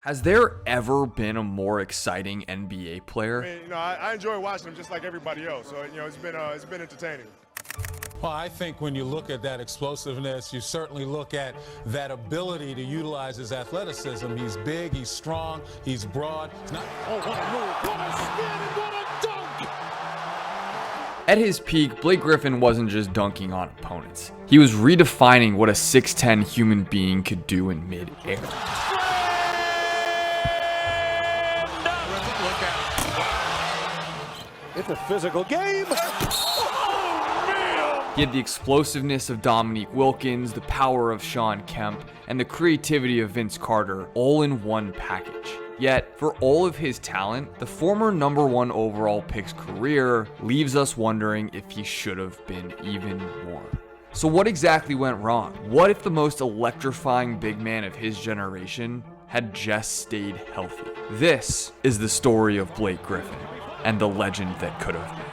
Has there ever been a more exciting NBA player? I enjoy watching him just like everybody else. So, it's been entertaining. Well, I think when you look at that explosiveness, you certainly look at that ability to utilize his athleticism. He's big, he's strong, he's broad. What a move, what a spin, and what a dunk! At his peak, Blake Griffin wasn't just dunking on opponents. He was redefining what a 6'10 human being could do in mid-air. It's a physical game. He had the explosiveness of Dominique Wilkins, the power of Shawn Kemp, and the creativity of Vince Carter, all in one package. Yet, for all of his talent, the former number 1 overall pick's career leaves us wondering if he should have been even more. So what exactly went wrong? What if the most electrifying big man of his generation had just stayed healthy? This is the story of Blake Griffin and the legend that could have been.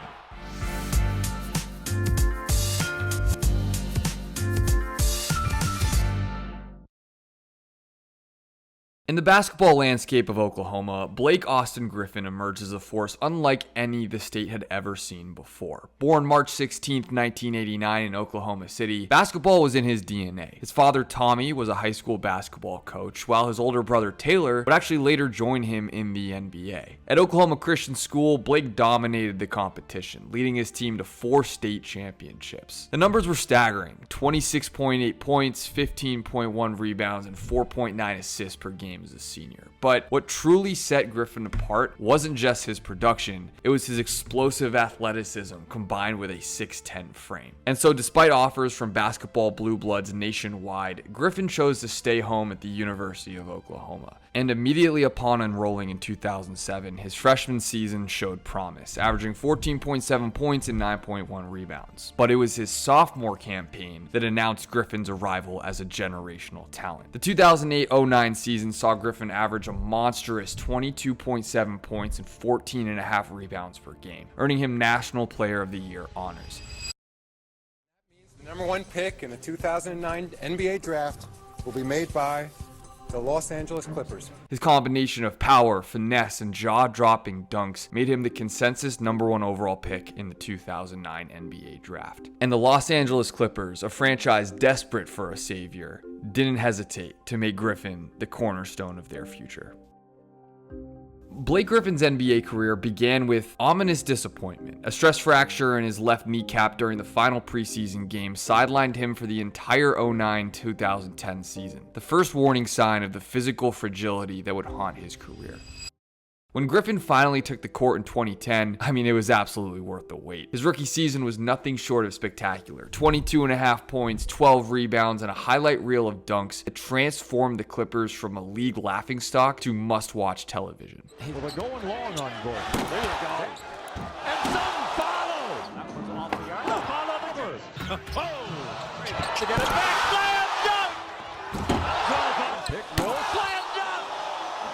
In the basketball landscape of Oklahoma, Blake Austin Griffin emerged as a force unlike any the state had ever seen before. Born March 16, 1989 in Oklahoma City, basketball was in his DNA. His father, Tommy, was a high school basketball coach, while his older brother, Taylor, would actually later join him in the NBA. At Oklahoma Christian School, Blake dominated the competition, leading his team to 4 state championships. The numbers were staggering: 26.8 points, 15.1 rebounds, and 4.9 assists per game as a senior. But what truly set Griffin apart wasn't just his production, it was his explosive athleticism combined with a 6'10 frame. And so despite offers from basketball blue bloods nationwide, Griffin chose to stay home at the University of Oklahoma. And immediately upon enrolling in 2007, his freshman season showed promise, averaging 14.7 points and 9.1 rebounds. But it was his sophomore campaign that announced Griffin's arrival as a generational talent. The 2008-09 season saw Griffin average a monstrous 22.7 points and 14.5 rebounds per game, earning him National Player of the Year honors. The number 1 pick in the 2009 NBA draft will be made by the Los Angeles Clippers. His combination of power, finesse, and jaw-dropping dunks made him the consensus number 1 overall pick in the 2009 NBA draft. And the Los Angeles Clippers, a franchise desperate for a savior, didn't hesitate to make Griffin the cornerstone of their future. Blake Griffin's NBA career began with ominous disappointment. A stress fracture in his left kneecap during the final preseason game sidelined him for the entire 09-2010 season, the first warning sign of the physical fragility that would haunt his career. When Griffin finally took the court in 2010, it was absolutely worth the wait. His rookie season was nothing short of spectacular. 22.5 points, 12 rebounds, and a highlight reel of dunks that transformed the Clippers from a league laughingstock to must-watch television. Well, they're going long on Gordon. There you go. And some follows. That one's off the arm. No, follow over. Oh! To get it back. Slam dunk! Pick roll. Slam dunk!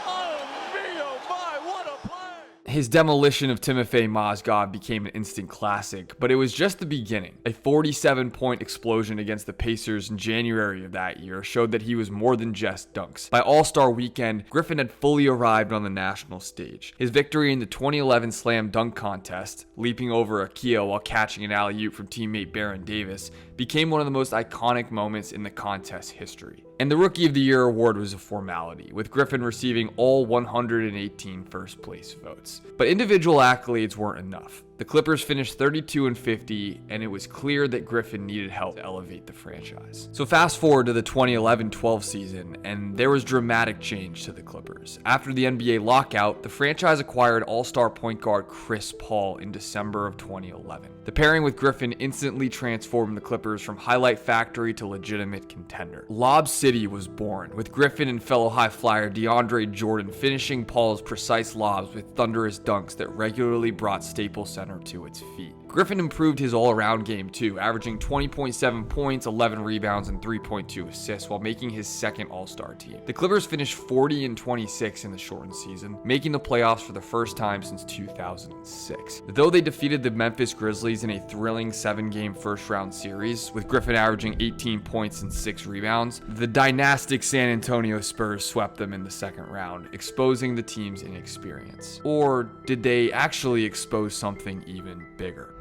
Oh, me, oh my, what a play! His demolition of Timofey Mozgov became an instant classic, but it was just the beginning. A 47-point explosion against the Pacers in January of that year showed that he was more than just dunks. By All-Star weekend, Griffin had fully arrived on the national stage. His victory in the 2011 Slam Dunk Contest, leaping over Akio while catching an alley-oop from teammate Baron Davis, became one of the most iconic moments in the contest's history. And the Rookie of the Year award was a formality, with Griffin receiving all 118 first-place votes. But individual accolades weren't enough. The Clippers finished 32-50, and it was clear that Griffin needed help to elevate the franchise. So fast forward to the 2011-12 season, and there was dramatic change to the Clippers. After the NBA lockout, the franchise acquired all-star point guard Chris Paul in December of 2011. The pairing with Griffin instantly transformed the Clippers from highlight factory to legitimate contender. Lob City was born, with Griffin and fellow high flyer DeAndre Jordan finishing Paul's precise lobs with thunderous dunks that regularly brought Staples Center to its feet. Griffin improved his all-around game too, averaging 20.7 points, 11 rebounds, and 3.2 assists while making his second All-Star team. The Clippers finished 40-26 in the shortened season, making the playoffs for the first time since 2006. Though they defeated the Memphis Grizzlies in a thrilling 7-game first-round series, with Griffin averaging 18 points and 6 rebounds, the dynastic San Antonio Spurs swept them in the second round, exposing the team's inexperience. Or did they actually expose something even bigger?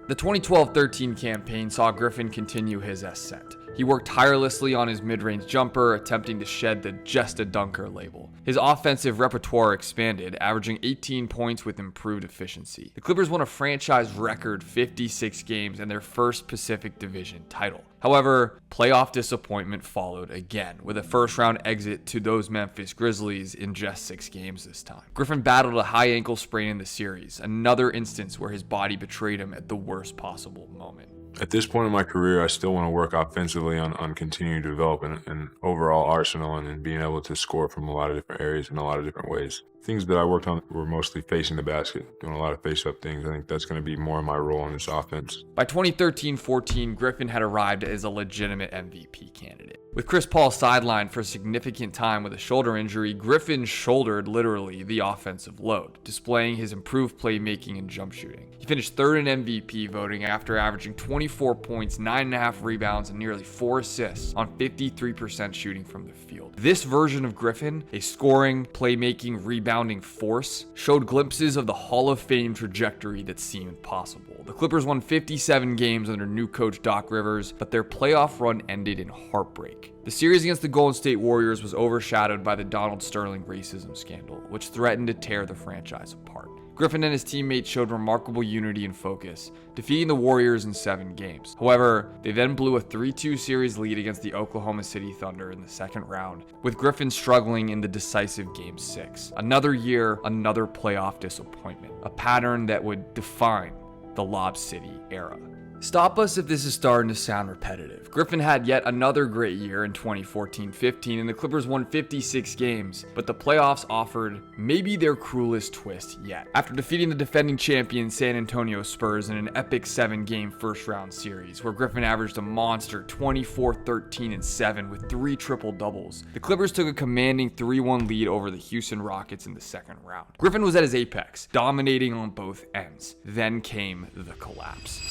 The 2012-13 campaign saw Griffin continue his ascent. He worked tirelessly on his mid-range jumper, attempting to shed the "just a dunker" label. His offensive repertoire expanded, averaging 18 points with improved efficiency. The Clippers won a franchise record 56 games and their first Pacific Division title. However, playoff disappointment followed again, with a first-round exit to those Memphis Grizzlies in just 6 games this time. Griffin battled a high ankle sprain in the series, another instance where his body betrayed him at the worst possible moment. At this point in my career, I still want to work offensively on continuing to develop an overall arsenal and being able to score from a lot of different areas in a lot of different ways. Things that I worked on were mostly facing the basket, doing a lot of face-up things. I think that's going to be more of my role in this offense. By 2013-14, Griffin had arrived as a legitimate MVP candidate. With Chris Paul sidelined for a significant time with a shoulder injury, Griffin shouldered literally the offensive load, displaying his improved playmaking and jump shooting. He finished third in MVP voting after averaging 24 points, 9.5 rebounds, and nearly 4 assists on 53% shooting from the field. This version of Griffin, a scoring, playmaking, rebounding force, showed glimpses of the Hall of Fame trajectory that seemed possible. The Clippers won 57 games under new coach Doc Rivers, but their playoff run ended in heartbreak. The series against the Golden State Warriors was overshadowed by the Donald Sterling racism scandal, which threatened to tear the franchise apart. Griffin and his teammates showed remarkable unity and focus, defeating the Warriors in 7 games. However, they then blew a 3-2 series lead against the Oklahoma City Thunder in the second round, with Griffin struggling in the decisive Game 6. Another year, another playoff disappointment, a pattern that would define the Lob City era. Stop us if this is starting to sound repetitive. Griffin had yet another great year in 2014-15, and the Clippers won 56 games, but the playoffs offered maybe their cruelest twist yet. After defeating the defending champion San Antonio Spurs in an epic 7-game first-round series, where Griffin averaged a monster 24, 13, and 7 with 3 triple-doubles, the Clippers took a commanding 3-1 lead over the Houston Rockets in the second round. Griffin was at his apex, dominating on both ends. Then came the collapse.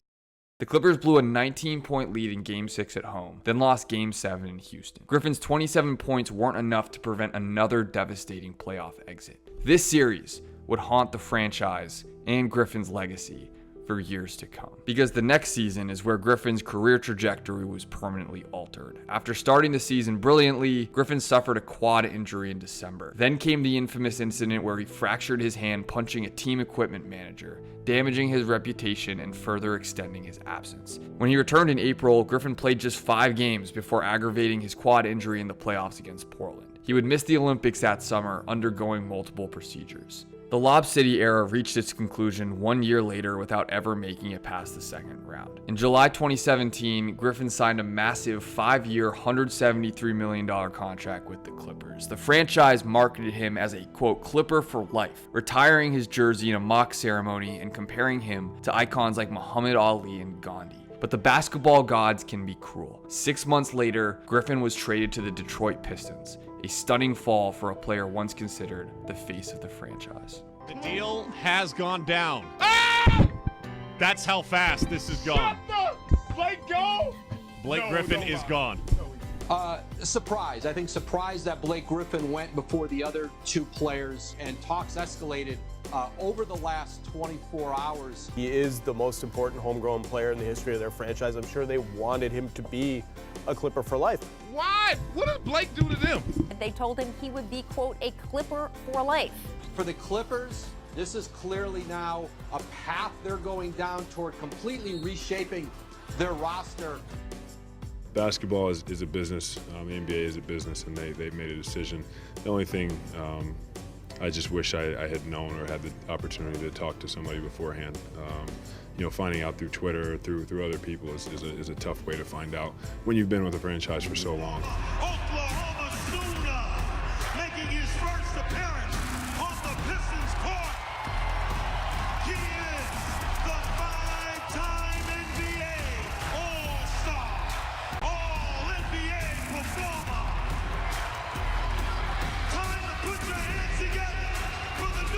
The Clippers blew a 19-point lead in Game 6 at home, then lost Game 7 in Houston. Griffin's 27 points weren't enough to prevent another devastating playoff exit. This series would haunt the franchise and Griffin's legacy for years to come, because the next season is where Griffin's career trajectory was permanently altered. After starting the season brilliantly, Griffin suffered a quad injury in December. Then came the infamous incident where he fractured his hand punching a team equipment manager, damaging his reputation and further extending his absence. When he returned in April, Griffin played just 5 games before aggravating his quad injury in the playoffs against Portland. He would miss the Olympics that summer, undergoing multiple procedures. The Lob City era reached its conclusion 1 year later without ever making it past the second round. In July 2017, Griffin signed a massive 5-year, $173 million contract with the Clippers. The franchise marketed him as a, quote, Clipper for life, retiring his jersey in a mock ceremony and comparing him to icons like Muhammad Ali and Gandhi. But the basketball gods can be cruel. 6 months later, Griffin was traded to the Detroit Pistons, a stunning fall for a player once considered the face of the franchise. The deal has gone down. Ah! That's how fast this is gone. Blake, go! Blake Griffin is gone. Surprise. I think surprised that Blake Griffin went before the other 2 players, and talks escalated over the last 24 hours. He is the most important homegrown player in the history of their franchise. I'm sure they wanted him to be a Clipper for life. Why? What did Blake do to them? They told him he would be, quote, a Clipper for life. For the Clippers, this is clearly now a path they're going down toward completely reshaping their roster. Basketball is a business. The NBA is a business, and they made a decision. The only thing I just wish I had known or had the opportunity to talk to somebody beforehand. Finding out through Twitter, through other people is a tough way to find out when you've been with a franchise for so long. Oklahoma Sooner making his first appearance on the Pistons court. He is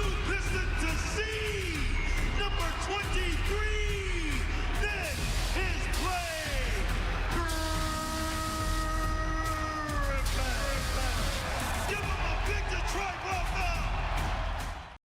new Piston to see, number 23. This is Blake Griffin. Give him a big Detroit welcome.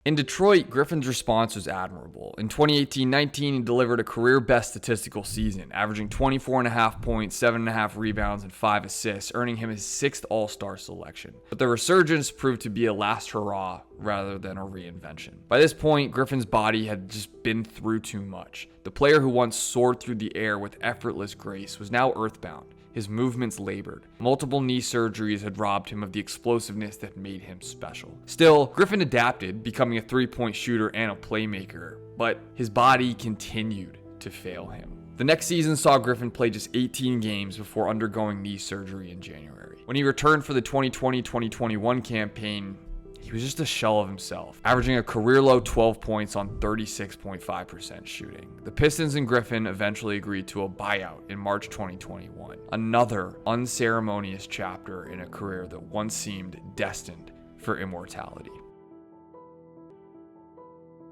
In Detroit, Griffin's response was admirable. In 2018-19, he delivered a career-best statistical season, averaging 24.5 points, 7.5 rebounds, and 5 assists, earning him his 6th All-Star selection. But the resurgence proved to be a last hurrah rather than a reinvention. By this point, Griffin's body had just been through too much. The player who once soared through the air with effortless grace was now earthbound. His movements labored. Multiple knee surgeries had robbed him of the explosiveness that made him special. Still, Griffin adapted, becoming a three-point shooter and a playmaker, but his body continued to fail him. The next season saw Griffin play just 18 games before undergoing knee surgery in January. When he returned for the 2020-2021 campaign, he was just a shell of himself, averaging a career-low 12 points on 36.5% shooting. The Pistons and Griffin eventually agreed to a buyout in March 2021, another unceremonious chapter in a career that once seemed destined for immortality.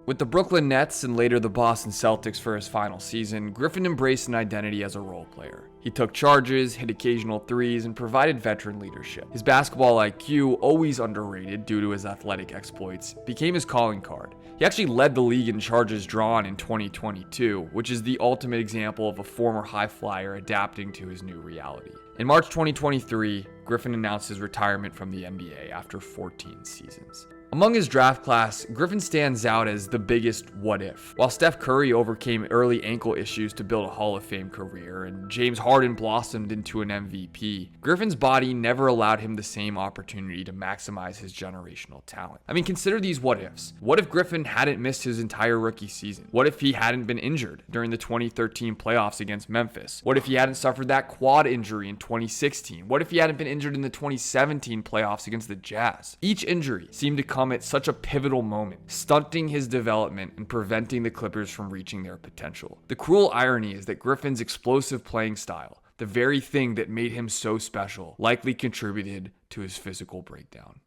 With the Brooklyn Nets and later the Boston Celtics for his final season, Griffin embraced an identity as a role player. He took charges, hit occasional threes, and provided veteran leadership. His basketball IQ, always underrated due to his athletic exploits, became his calling card. He actually led the league in charges drawn in 2022, which is the ultimate example of a former high flyer adapting to his new reality. In March 2023, Griffin announced his retirement from the NBA after 14 seasons. Among his draft class, Griffin stands out as the biggest what if. While Steph Curry overcame early ankle issues to build a Hall of Fame career, and James Harden blossomed into an MVP, Griffin's body never allowed him the same opportunity to maximize his generational talent. I mean, consider these what ifs. What if Griffin hadn't missed his entire rookie season? What if he hadn't been injured during the 2013 playoffs against Memphis? What if he hadn't suffered that quad injury in 2016? What if he hadn't been injured in the 2017 playoffs against the Jazz? Each injury seemed to come at such a pivotal moment, stunting his development and preventing the Clippers from reaching their potential. The cruel irony is that Griffin's explosive playing style, the very thing that made him so special, likely contributed to his physical breakdown.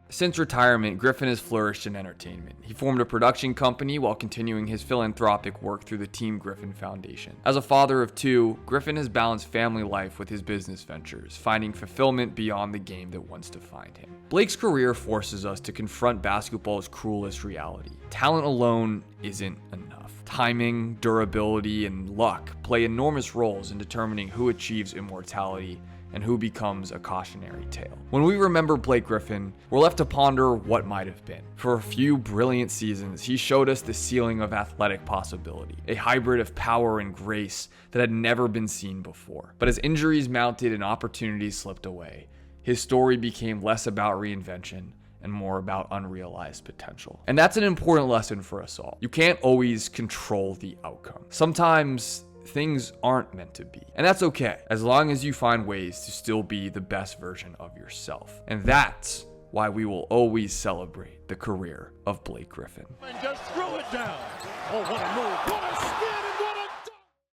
Since retirement, Griffin has flourished in entertainment. He formed a production company while continuing his philanthropic work through the Team Griffin Foundation. As a father of two, Griffin has balanced family life with his business ventures, finding fulfillment beyond the game that once defined him. Blake's career forces us to confront basketball's cruelest reality. Talent alone isn't enough. Timing, durability, and luck play enormous roles in determining who achieves immortality and who becomes a cautionary tale. When we remember Blake Griffin, we're left to ponder what might have been. For a few brilliant seasons, he showed us the ceiling of athletic possibility, a hybrid of power and grace that had never been seen before. But as injuries mounted and opportunities slipped away, his story became less about reinvention and more about unrealized potential. And that's an important lesson for us all. You can't always control the outcome. Sometimes things aren't meant to be. And that's okay, as long as you find ways to still be the best version of yourself. And that's why we will always celebrate the career of Blake Griffin. And just threw it down. Oh, what a move. What a skid